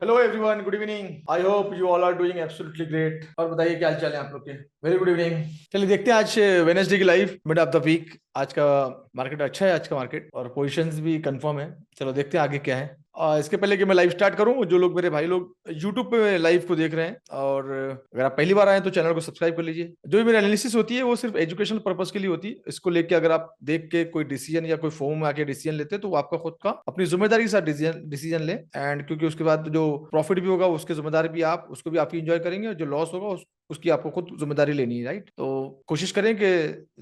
Hello everyone, good evening. I hope you all are doing absolutely great. और बताइए क्या हाल चाल है आप लोग के। Very good evening. चलिए देखते हैं आज वेनेसडे की live mid of the week. आज का मार्केट अच्छा है, आज का मार्केट और पोजीशंस भी कंफर्म है। चलो देखते हैं आगे क्या है। इसके पहले कि मैं लाइव स्टार्ट करूं, जो लोग मेरे भाई लोग यूट्यूब पे लाइव को देख रहे हैं और अगर आप पहली बार आए तो चैनल को सब्सक्राइब कर लीजिए। जो भी मेरी एनालिसिस होती है वो सिर्फ एजुकेशनल पर्पस के लिए होती है। इसको लेके अगर आप देख के कोई डिसीजन या कोई फॉर्म में आके डिसीजन लेते हैं तो वो आपका खुद का अपनी जिम्मेदारी के साथ डिसीजन डिसीजन ले। एंड क्योंकि उसके बाद जो प्रॉफिट भी होगा उसके जिम्मेदार भी आप, उसको भी आप ही इंजॉय करेंगे, और जो लॉस होगा उसकी आपको खुद जिम्मेदारी लेनी है। राइट, तो कोशिश करें कि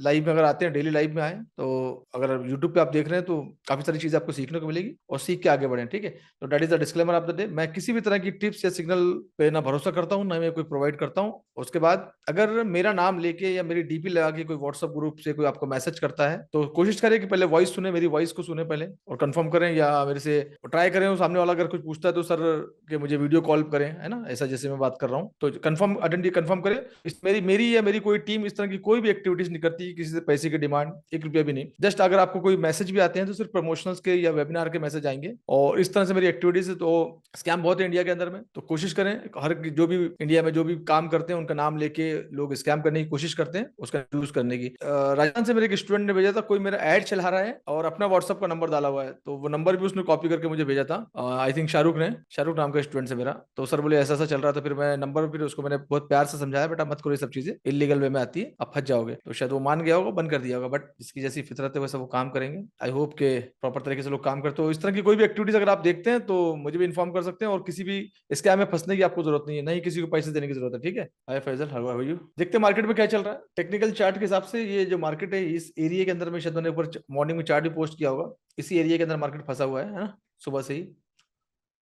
लाइव में अगर आते हैं डेली लाइव में आए। तो अगर यूट्यूब पे आप देख रहे हैं तो काफी सारी चीजें आपको सीखने को मिलेगी और सीख के आगे बढ़े। ठीक है, तो that is the disclaimer of the day. मैं किसी भी तरह की टिप्स या सिग्नल पे ना भरोसा करता हूँ ना मैं कोई प्रोवाइड करता हूँ। उसके बाद अगर मेरा नाम लेके या मेरी डीपी लगा के कोई व्हाट्सएप ग्रुप से कोई आपको मैसेज करता है तो कोशिश करें कि पहले वॉइस सुने, मेरी वॉइस को सुने पहले और कंफर्म करें, या मेरे से ट्राई करें। वो सामने वाला अगर कुछ पूछता है तो सर कि मुझे वीडियो कॉल करें, है ना, ऐसा जैसे मैं बात कर रहा हूँ तो कंफर्म आइडेंटिटी कंफर्म करें। इस मेरी मेरी या मेरी कोई टीम इस तरह की कोई भी एक्टिविटीज नहीं करती किसी से पैसे की डिमांड, 1 रुपया भी नहीं। जस्ट अगर आपको कोई मैसेज भी आते हैं तो सिर्फ प्रमोशनल्स के या वेबिनार के मैसेज आएंगे और इस तरह से मेरी एक्टिविटीज है। तो स्कैम बहुत है इंडिया के अंदर में, तो कोशिश करें हर जो भी इंडिया में जो भी काम करते हैं उनका नाम लेके लोग स्कैम करने की कोशिश करते हैं, उसका यूज करने की। राजस्थान से मेरे एक स्टूडेंट ने भेजा था, कोई मेरा ऐड चला रहा है और अपना व्हाट्सअप का नंबर डाला हुआ है, तो वो नंबर भी उसने कॉपी करके मुझे भेजा था। आई थिंक शाहरुख ने, शाहरुख नाम का स्टूडेंट है मेरा। तो सर बोले ऐसा ऐसा चल रहा था, फिर मैं नंबर, फिर उसको मैंने बहुत प्यार से समझाया, बेटा मत करो ये सब चीजें, इलीगल वे में आती है, आप फंस जाओगे। तो शायद वो मान गया होगा, बंद कर दिया होगा, बट जिसकी जैसी फितरत है वैसा वो काम करेंगे। आई होप के प्रॉपर तरीके से लोग काम करते हो। इस तरह की कोई भी एक्टिविटीज अगर आप देखते हैं तो मुझे भी इन्फॉर्म कर सकते हैं, और किसी भी स्कैम में फंसने की आपको जरूरत नहीं है, नहीं किसी को पैसे देने की जरूरत है। ठीक है। हाय फैजल, हाउ आर यू। देखते हैं मार्केट में क्या चल रहा है। टेक्निकल चार्ट के हिसाब से ये जो मार्केट है इस एरिया के अंदर में, शायद मैंने ऊपर मॉर्निंग में चार्ट भी पोस्ट किया होगा, इसी एरिया के अंदर मार्केट फंसा हुआ है ना, सुबह से ही।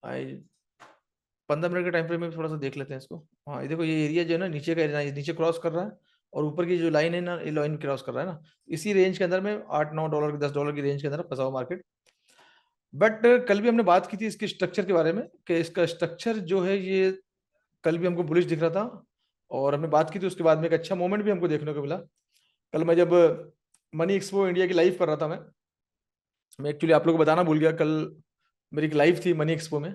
आई 15 मिनट के टाइम फ्रेम में थोड़ा सा देख लेते हैं इसको। हाँ, ये देखो, ये एरिया जो है ना नीचे का एरिया, ये नीचे क्रॉस कर रहा है और ऊपर की जो लाइन है ना, ये लाइन क्रॉस कर रहा है ना, इसी रेंज के अंदर में $8-9 की, $10 की रेंज के अंदर फंसा हुआ मार्केट। बट कल भी हमने बात की थी इसके स्ट्रक्चर के बारे में कि इसका स्ट्रक्चर जो है ये कल भी हमको बुलिश दिख रहा था, और हमने बात की थी उसके बाद में एक अच्छा मोमेंट भी हमको देखने को मिला। कल मैं जब मनी एक्सपो इंडिया की लाइव कर रहा था, मैं एक्चुअली आप लोगों को बताना भूल गया, कल मेरी एक लाइव थी मनी एक्सपो में।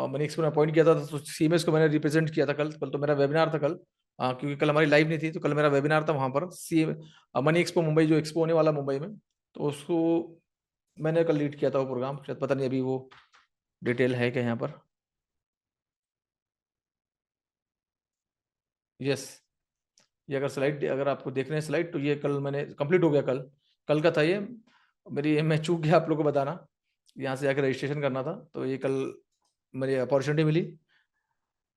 मनी एक्सपो में अपॉइंट किया था तो सीएमएस को मैंने रिप्रेजेंट किया था कल। कल तो मेरा वेबिनार था कल, क्योंकि कल हमारी लाइव नहीं थी तो कल मेरा वेबिनार था वहां पर सी मनी एक्सपो मुंबई, जो एक्सपो होने वाला मुंबई में, तो उसको मैंने कल लीड किया था वो प्रोग्राम। शायद पता नहीं अभी वो डिटेल है क्या यहाँ पर। यस, ये अगर स्लाइड अगर आपको देखना है स्लाइड, तो ये कल मैंने कंप्लीट हो गया कल, कल का था ये। मेरी मैं चूक गया आप लोगों को बताना, यहाँ से जाकर रजिस्ट्रेशन करना था, तो ये कल मेरी अपॉर्चुनिटी मिली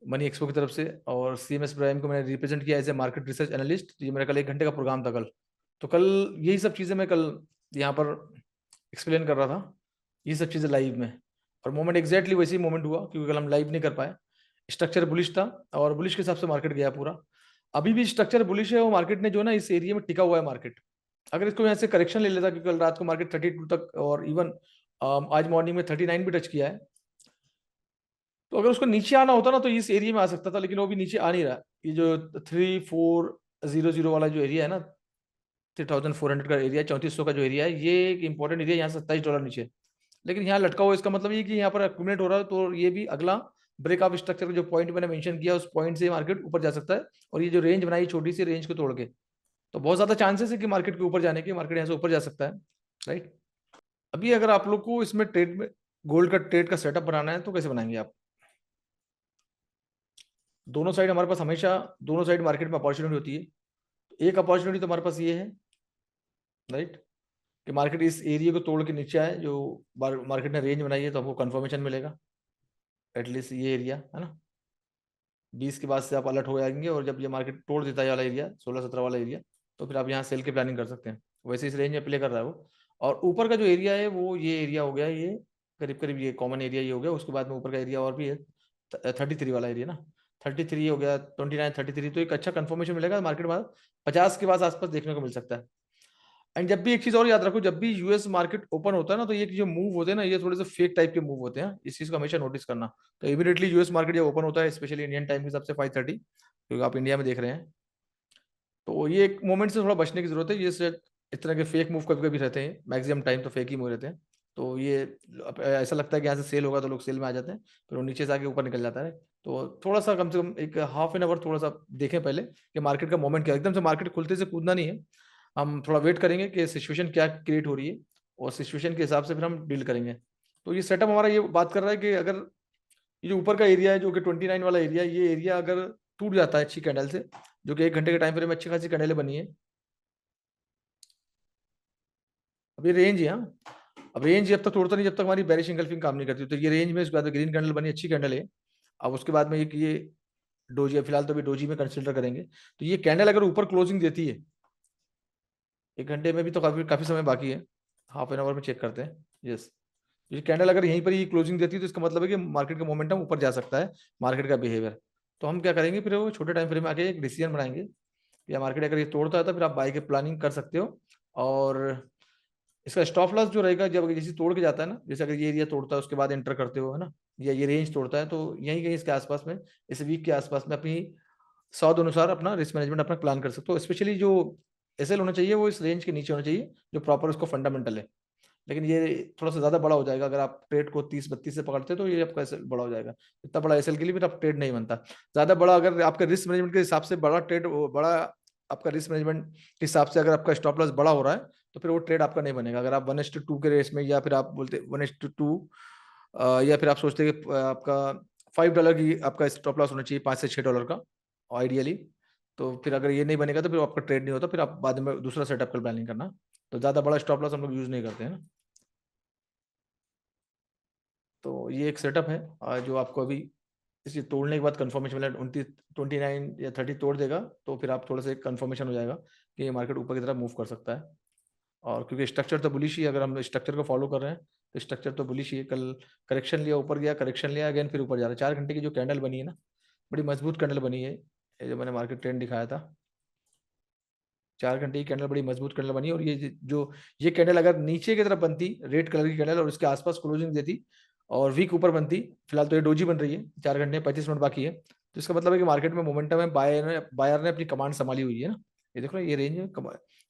मनी एक्सपो की तरफ से, और सीएमएस प्राइम को मैंने रिप्रेजेंट किया as a market research analyst. ये मेरा कल 1 घंटे का प्रोग्राम था कल। तो कल यही सब चीज़ें मैं कल यहाँ पर एक्सप्लेन कर रहा था, ये सब चीज़ें लाइव में। और मोमेंट एग्जैक्टली वैसे ही मोमेंट हुआ, क्योंकि कल हम लाइव नहीं कर पाए। स्ट्रक्चर बुलिश था और बुलिश के हिसाब से मार्केट गया पूरा। अभी भी स्ट्रक्चर बुलिश है, वो मार्केट ने जो ना इस एरिया में टिका हुआ है मार्केट। अगर इसको यहाँ से करेक्शन ले लेता, क्योंकि कल रात को मार्केट 32 तक, और इवन आज मॉर्निंग में 39 भी टच किया है, तो अगर उसको नीचे आना होता ना तो इस एरिया में आ सकता था, लेकिन वो भी नीचे आ नहीं रहा। ये जो 3400 वाला जो एरिया है ना, 3400 का एरिया, 3400 का जो एरिया है, ये एक इंपॉर्टेंट एरिया, यहाँ $27 नीचे। लेकिन यहाँ लटका हुआ, इसका मतलब ये कि यहाँ पर अक्यूमुलेट हो रहा है, तो ये भी अगला ब्रेक ऑफ स्ट्रक्चर का जो पॉइंट मैंने मेंशन किया उस पॉइंट से मार्केट ऊपर जा सकता है। और ये जो रेंज बनाई छोटी सी रेंज को तोड़ के, तो बहुत ज्यादा चांसेस है कि मार्केट के ऊपर जाने के, मार्केट यहाँ से ऊपर जा सकता है। राइट, अभी अगर आप लोग को इसमें ट्रेड में गोल्ड का ट्रेड का सेटअप बनाना है तो कैसे बनाएंगे आप। दोनों साइड हमारे पास हमेशा, दोनों साइड मार्केट में अपॉर्चुनिटी होती है। एक अपॉर्चुनिटी तो हमारे पास ये है, राइट, कि मार्केट इस एरिया को तोड़ के नीचे आए, जो मार्केट ने रेंज बनाई है, तो आपको कंफर्मेशन मिलेगा एटलीस्ट ये एरिया, है ना। 20 के बाद से आप अलर्ट हो जाएंगे, और जब ये मार्केट तोड़ देता है वाला एरिया, 16-17 वाला एरिया, तो फिर आप यहाँ सेल की प्लानिंग कर सकते हैं। वैसे इस रेंज में प्ले कर रहा है वो। और ऊपर का जो एरिया है वो ये एरिया हो गया, ये करीब करीब ये कॉमन एरिया ये हो गया। उसके बाद में ऊपर का एरिया और भी है, 33 वाला एरिया ना, 33 हो गया, 29-33, तो एक अच्छा कंफर्मेशन मिलेगा मार्केट में। 50 के पास आसपास देखने को मिल सकता है। एंड जब भी एक चीज और याद रखो, जब भी यूएस मार्केट ओपन होता है ना, तो ये जो मूव होते हैं ना, ये थोड़े से फेक टाइप के मूव होते हैं, इस चीज को हमेशा नोटिस करना। तो इमीडिएटली यूएस मार्केट जब ओपन होता है, स्पेशली इंडियन टाइम के हिसाब से 5:30, क्योंकि आप इंडिया में देख रहे हैं, तो ये एक मोमेंट से थोड़ा बचने की जरूरत है। ये से इस तरह के फेक मूव कभी कभी रहते हैं, मैक्सिमम टाइम तो फेक ही मूव रहते हैं। तो ये ऐसा लगता है कि यहाँ से सेल होगा तो लोग सेल में आ जाते हैं, फिर वो नीचे से आके ऊपर निकल जाता है। तो थोड़ा सा कम से कम एक हाफ एन आवर थोड़ा सा देखें पहले कि मार्केट का मोमेंट क्या है। एकदम से मार्केट खुलते से कूदना नहीं है, हम थोड़ा वेट करेंगे कि सिचुएशन क्या क्रिएट हो रही है, और सिचुएशन के हिसाब से फिर हम डील करेंगे। तो ये सेटअप हमारा ये बात कर रहा है कि अगर ये जो ऊपर का एरिया है जो कि 29 वाला एरिया, ये एरिया अगर टूट जाता है अच्छी कैंडल से, जो कि 1 घंटे के टाइम फ्रेम में अच्छी खासी कैंडल बनी है, अब ये रेंज है। हाँ, अब रेंज जब तक तोड़ता नहीं जब तक हमारी बेरिश इंगल्फिंग काम नहीं करती। तो ये रेंज में उसके बाद ग्रीन कैंडल बनी, अच्छी कैंडल है। अब उसके बाद में ये डोजी है, फिलहाल तो अभी डोजी में कंसिडर करेंगे। तो ये कैंडल अगर ऊपर क्लोजिंग देती है, 1 घंटे में भी तो काफी काफी समय बाकी है, हाफ एन आवर में चेक करते हैं। यस, ये कैंडल अगर यहीं पर ही क्लोजिंग देती है तो इसका मतलब है कि मार्केट का मोमेंटम ऊपर जा सकता है, मार्केट का बिहेवियर। तो हम क्या करेंगे, फिर वो छोटे टाइम फ्रेम में आके एक डिसीजन बनाएंगे, या मार्केट अगर ये तोड़ता है तो फिर आप बाई की प्लानिंग कर सकते हो। और इसका स्टॉप लॉस जो रहेगा, जब जैसे तोड़ के जाता है ना, जैसे अगर ये एरिया तोड़ता है उसके बाद एंटर करते हो है ना, या ये रेंज तोड़ता है, तो यहीं कहीं इसके आसपास में, इस वीक के आसपास में अपनी स्वाद अनुसार अपना रिस्क मैनेजमेंट अपना प्लान कर सकते हो। स्पेशली जो एसएल होना चाहिए वो इस रेंज के नीचे होना चाहिए, जो प्रॉपर उसको फंडामेंटल है। लेकिन ये थोड़ा सा ज्यादा बड़ा हो जाएगा, अगर आप ट्रेड को 30-32 से पकड़ते हो तो ये आपका एसएल बड़ा हो जाएगा। इतना बड़ा एसएल के लिए फिर आप ट्रेड नहीं बनता ज्यादा बड़ा। अगर आपका रिस्क मैनेजमेंट के हिसाब से बड़ा ट्रेड, बड़ा आपका रिस्क मैनेजमेंट के हिसाब से अगर आपका स्टॉप लॉस बड़ा हो रहा है, तो फिर वो ट्रेड आपका नहीं बनेगा। अगर आप 1:2 के रेस में, या फिर आप बोलते 1:2, या फिर आप सोचते हैं कि आपका $5 की आपका स्टॉप लॉस होना चाहिए, $5 से $6 का आइडियली। तो फिर अगर ये नहीं बनेगा तो फिर आपका ट्रेड नहीं होता, फिर आप बाद में दूसरा सेटअप का प्लानिंग करना। तो ज्यादा बड़ा स्टॉप लॉस हम लोग यूज नहीं करते हैं ना। तो ये एक सेटअप है, जो आपको अभी इसे तोड़ने के बाद कंफर्मेशन मिला, 29 या 30 तोड़ देगा, तो फिर आप थोड़ा सा कंफर्मेशन हो जाएगा कि ये मार्केट ऊपर की तरफ मूव कर सकता है। और क्योंकि स्ट्रक्चर तो बुलिश ही है, अगर हम स्ट्रक्चर को फॉलो कर रहे हैं तो स्ट्रक्चर तो बुलिश ही है। कल करेक्शन लिया, ऊपर गया, करेक्शन लिया, अगेन फिर ऊपर जा रहा है। 4 घंटे की जो कैंडल बनी है ना, बड़ी मजबूत कैंडल बनी है, ये जो मैंने मार्केट ट्रेंड दिखाया था। 4 घंटे की कैंडल बड़ी मजबूत कैंडल बनी है। और ये जो ये कैंडल अगर नीचे की तरफ बनती, रेड कलर की कैंडल, और इसके आसपास क्लोजिंग देती और वीक ऊपर बनती, फिलहाल तो ये डोजी बन रही है, 4 घंटे 35 मिनट बाकी है, तो इसका मतलब है कि मार्केट में मोमेंटम है, बायर ने अपनी कमांड संभाली हुई है ना। ये देखो ना, ये रेंज है,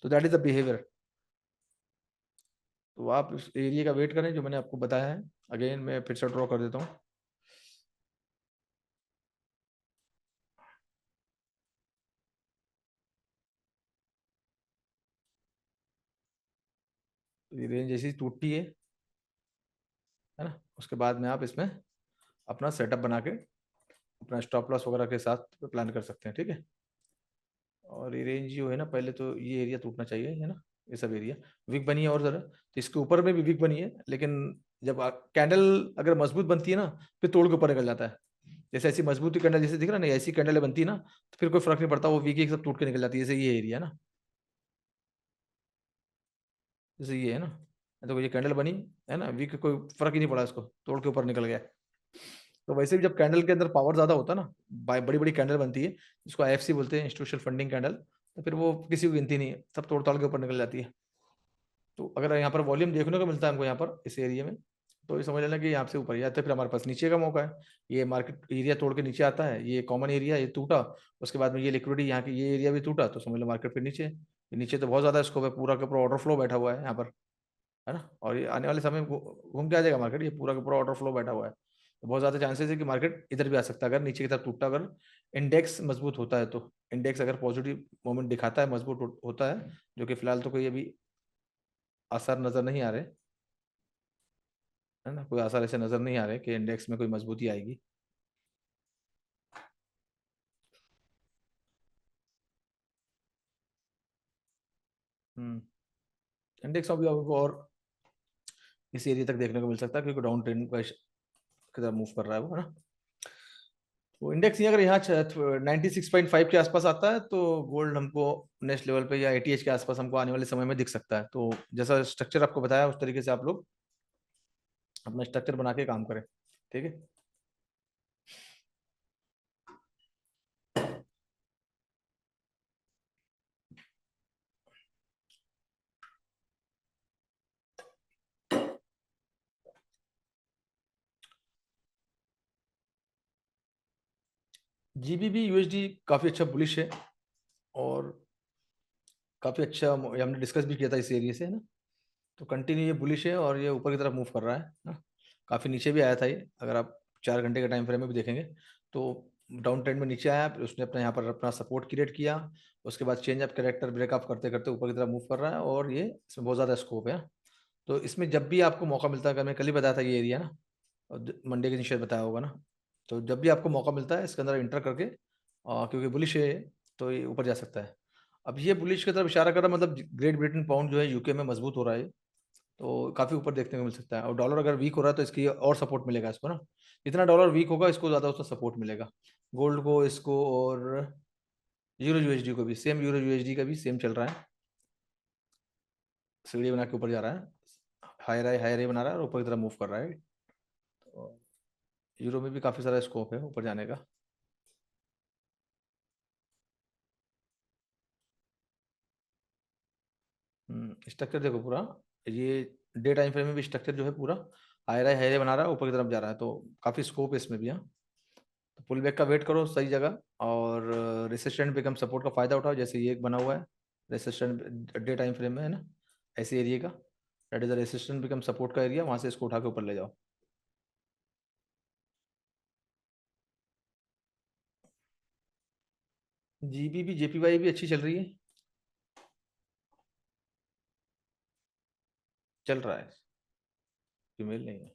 तो दैट इज द बिहेवियर। तो आप इस एरिया का वेट करें जो मैंने आपको बताया है। अगेन मैं फिर से ड्रॉ कर देता हूँ। तो ये रेंज जैसी टूटती है ना, उसके बाद में आप इसमें अपना सेटअप बना के अपना स्टॉप लॉस वगैरह के साथ प्लान कर सकते हैं, ठीक है। और ये रेंज जो है ना, पहले तो ये एरिया टूटना चाहिए, है ना, ये सब एरिया वीक बनी है। और जरा तो इसके ऊपर में भी वीक बनी है, लेकिन जब कैंडल अगर मजबूत बनती है ना, फिर तोड़ के ऊपर निकल जाता है। जैसे ऐसी मजबूत कैंडल जैसे दिख रहा है ना, ऐसी कैंडल बनती है ना, तो फिर कोई फर्क नहीं पड़ता, वो वीक एक सब टूट के निकल जाती है, जैसे ये एरिया ना, जैसे ये है ना। तो ये कैंडल बनी है ना, वीक कोई फर्क ही नहीं पड़ा, इसको तोड़ के ऊपर निकल गया। तो वैसे भी जब कैंडल के अंदर पावर ज्यादा होता है ना, बड़ी बड़ी कैंडल बनती है, जिसको आईएफसी बोलते हैं, इंस्टीट्यूशनल फंडिंग कैंडल, तो फिर वो किसी को गिनती नहीं है, सब तोड़ ताड़ के ऊपर निकल जाती है। तो अगर यहाँ पर वॉल्यूम देखने को मिलता है हमको यहाँ पर इस एरिया में, तो ये समझ लेना कि यहाँ से ऊपर जाते हैं, फिर हमारे पास नीचे का मौका है। ये मार्केट एरिया तोड़ के नीचे आता है, ये कॉमन एरिया ये टूटा, उसके बाद में ये लिक्विडिटी यहाँ की ये एरिया भी टूटा, तो समझ लो मार्केट फिर नीचे, नीचे तो बहुत ज्यादा स्कोप है, पूरा का पूरा ऑर्डर फ्लो बैठा हुआ है यहाँ पर, है ना। और ये आने वाले समय में घूम के आ जाएगा मार्केट, ये पूरा का पूरा ऑर्डर फ्लो बैठा हुआ है, तो बहुत ज्यादा चांसेस है कि मार्केट इधर भी आ सकता है अगर नीचे की तरफ टूटता, अगर इंडेक्स मजबूत होता है तो। इंडेक्स अगर पॉजिटिव मोमेंट दिखाता है, मजबूत होता है, जो कि फिलहाल तो कोई अभी आसार नजर नहीं आ रहे, है ना, कोई आसार ऐसे नजर नहीं आ रहे कि इंडेक्स में कोई मजबूती आएगी। हम्म, इंडेक्स अभी आपको और इस एरिया तक देखने को मिल सकता है, क्योंकि डाउन ट्रेंड की तरफ मूव कर रहा है वो, है ना। तो इंडेक्स ही अगर यहाँ 96.5 के आसपास आता है, तो गोल्ड हमको नेक्स्ट लेवल पे या एटीएच के आसपास हमको आने वाले समय में दिख सकता है। तो जैसा स्ट्रक्चर आपको बताया उस तरीके से आप लोग अपना स्ट्रक्चर बना के काम करें, ठीक है। जीबीबी यूएसडी काफी अच्छा बुलिश है, और काफी अच्छा हमने डिस्कस भी किया था इस एरिया से, है ना। तो कंटिन्यू ये बुलिश है और ये ऊपर की तरफ मूव कर रहा है ना। काफ़ी नीचे भी आया था ये, अगर आप 4 घंटे के टाइम फ्रेम में भी देखेंगे तो डाउन ट्रेंड में नीचे आया, फिर उसने अपने यहाँ पर अपना सपोर्ट क्रिएट किया, उसके बाद चेंज ऑफ कैरेक्टर ब्रेकअप करते करते ऊपर की तरफ मूव कर रहा है, और ये इसमें बहुत ज़्यादा स्कोप है। तो इसमें जब भी आपको मौका मिलता है, अगर मैं कल ही बताया था ये एरिया ना, और मंडे के दिन शायद बताया होगा ना, तो जब भी आपको मौका मिलता है इसके अंदर इंटर करके, क्योंकि बुलिश है तो ये ऊपर जा सकता है। अब ये बुलिश की तरफ इशारा कर रहा है, मतलब ग्रेट ब्रिटेन पाउंड जो है यूके में मजबूत हो रहा है, तो काफ़ी ऊपर देखने को मिल सकता है। और डॉलर अगर वीक हो रहा है तो इसकी और सपोर्ट मिलेगा इसको ना, जितना डॉलर वीक होगा इसको ज़्यादा उसका सपोर्ट मिलेगा, गोल्ड को, इसको, और यूरो यूएसडी को भी सेम, यूरो यूएसडी का भी सेम चल रहा है, सीढ़ी बना के ऊपर जा रहा है, हायर हाई बना रहा है और ऊपर की तरफ मूव कर रहा है। तो यूरो में भी काफ़ी सारा स्कोप है ऊपर जाने का। स्ट्रक्चर देखो पूरा, ये डे टाइम फ्रेम में भी स्ट्रक्चर जो है पूरा हायर हाई बना रहा है, ऊपर की तरफ जा रहा है, तो काफ़ी स्कोप है इसमें भी। हाँ, तो पुल बैक का वेट करो सही जगह, और रेसिस्टेंट बिकम सपोर्ट का फायदा उठाओ, जैसे ये एक बना हुआ है रेसिस्टेंट डे टाइम फ्रेम में है ना, ऐसे एरिया का, that is the resistant become support का एरिया, वहां से इसको उठा के ऊपर ले जाओ। जीबी भी जेपीवाई भी अच्छी चल रही है, चल रहा है, फीमेल नहीं है।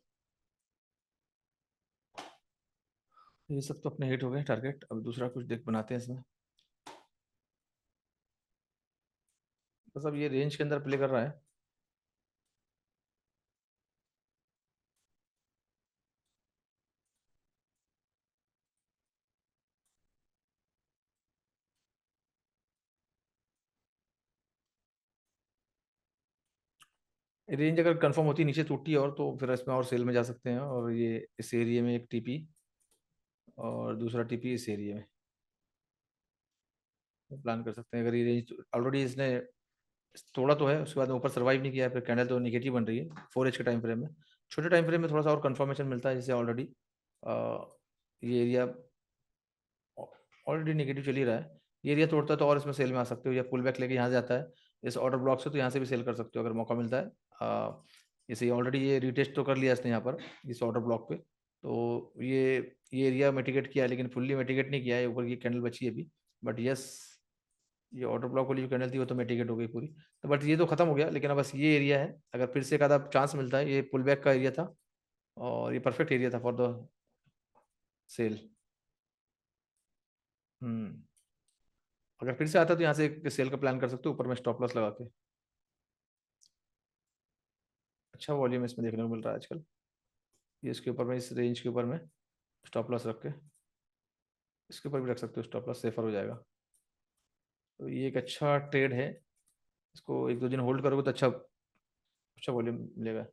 ये सब तो अपने हिट हो गए टारगेट, अब दूसरा कुछ देख बनाते हैं इसमें। बस अब ये रेंज के अंदर प्ले कर रहा है। रेंज अगर कंफर्म होती है नीचे टूटती है और, तो फिर इसमें और सेल में जा सकते हैं, और ये इस एरिया में एक टीपी और दूसरा टीपी इस एरिया में प्लान कर सकते हैं। अगर ये रेंज ऑलरेडी इसने थोड़ा तो है, उसके बाद में ऊपर सर्वाइव नहीं किया है, फिर कैंडल तो नेगेटिव बन रही है 4H के टाइम फ्रेम में। छोटे टाइम फ्रेम में थोड़ा सा और कंफर्मेशन मिलता है, जैसे ऑलरेडी ये एरिया ऑलरेडी नेगेटिव चल ही रहा है, ये एरिया तोड़ता है तो और इसमें सेल में आ सकते हो, या पुल बैक लेके यहाँ जाता है इस ऑर्डर ब्लॉक से, तो यहाँ से भी सेल कर सकते हो अगर मौका मिलता है। जैसे ऑलरेडी ये रिटेस्ट तो कर लिया इसने यहाँ पर इस ऑर्डर ब्लॉक पे, तो ये एरिया मिटिगेट किया है, लेकिन फुल्ली मिटिगेट नहीं किया है, ऊपर की कैंडल बची है अभी। बट यस, ये ऑर्डर ब्लॉक वाली जो कैंडल थी वो तो मिटिगेट हो गई पूरी, तो बट ये तो खत्म हो गया, लेकिन अब बस ये एरिया है, अगर फिर से एक आधा चांस मिलता है, ये पुल बैक का एरिया था और ये परफेक्ट एरिया था फॉर द सेल। हम्म, अगर फिर से आता है तो यहाँ से एक सेल का प्लान कर सकते हो ऊपर में स्टॉप लॉस लगा के। अच्छा वॉल्यूम इसमें देखने को मिल रहा है आजकल, ये इसके ऊपर में, इस रेंज के ऊपर में स्टॉप लॉस रख के, इसके ऊपर भी रख सकते हो स्टॉप लॉस, सेफर हो जाएगा। तो ये एक अच्छा ट्रेड है, इसको 1-2 दिन होल्ड करोगे तो अच्छा अच्छा वॉल्यूम मिलेगा,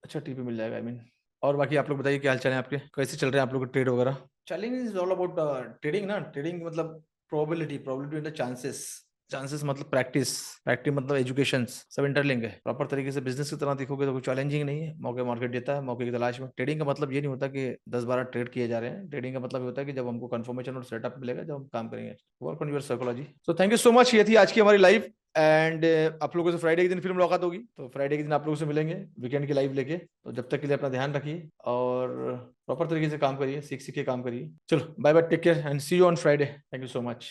अच्छा टीपी मिल जाएगा, आई मीन। और बाकी आप लोग बताइए क्या हाल चाल है आपके, कैसे चल रहे हैं आप लोग के ट्रेड वगैरह। Challenge is all about trading ना, ट्रेडिंग मतलब प्रोबेबिलिटी, प्रोबेबिलिटी मतलब चांसेस, चांसेस मतलब प्रैक्टिस, प्रैक्टिस मतलब एजुकेशन, सब इंटरलिंक है। प्रॉपर तरीके से बिजनेस की तरह देखोगे तो कोई चैलेंजिंग नहीं है, मौके मार्केट देता है, मौके की तलाश में। ट्रेडिंग का मतलब ये नहीं होता कि 10-12 ट्रेड किए जा रहे हैं, ट्रेडिंग का मतलब ये होता है कि जब हमको कंफर्मेशन और सेटअप मिलेगा, जब हम काम करेंगे, work on your psychology. So thank you so much, ये थी आज की हमारी लाइव, एंड आप लोगों से फ्राइडे के दिन फिर मुलाकात होगी, तो फ्राइडे के दिन आप लोगों से मिलेंगे वीकेंड की लाइव लेके। तो जब तक के लिए अपना ध्यान रखिए और प्रॉपर तरीके से काम करिए, सीख सीख के काम करिए। चलो bye bye, take care and see you on Friday, thank you so much.